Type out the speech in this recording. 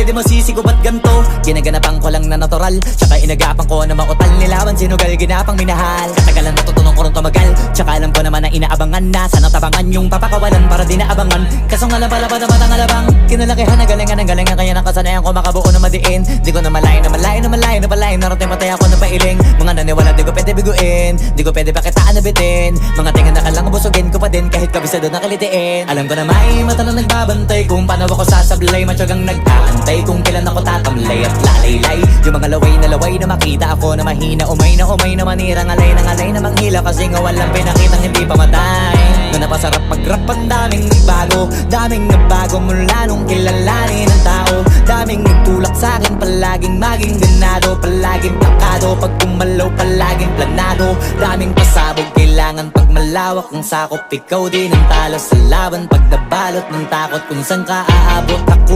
pwede mo sisigo ba't ganto? Ginaganapan ko lang na natural, tsaka inagapan ko na mautal. Nilawan sinugal, ginapang minahal. Katagalan natutunan ko rin tumagal, tsaka alam ko naman na inaabangan na sana tabangan yung papakawalan para di naabangan. Kaso nga lang pala pa naman ang alabang kinalakihan na galingan kaya nakasanayan ko makabuo na madiin. Di ko na malayo na malayo na malayo na palayo. Narating patay ako na pailing. Mga naniwala di ko pwede biguin, di ko pwede pakitaan na bitin. Mga tingan na kalang busugin ko pa din kahit kabisado na kalitiin. Alam ko na may mata na nagbabantay kung paano ako sasablay. Matyagang nag-aantay kung kailan ako tatamlay at lalaylay. Yung mga laway na makita ako na mahina. Umay na manira, ngalay na manghila. Kasi nga walang pinakitang hindi pamatay. Na napasarap mag-rap ang daming nagbago mula nung kilalanin ang tao. Daming nagtulak sa'kin, palaging maging ganado. Palaging plakado, pag kumalaw palaging planado. Daming pasabog, kailangan pag malawak ang sakop. Ikaw din ang talo sa laban pag nabalot ng takot kung saan ka aabot. Ako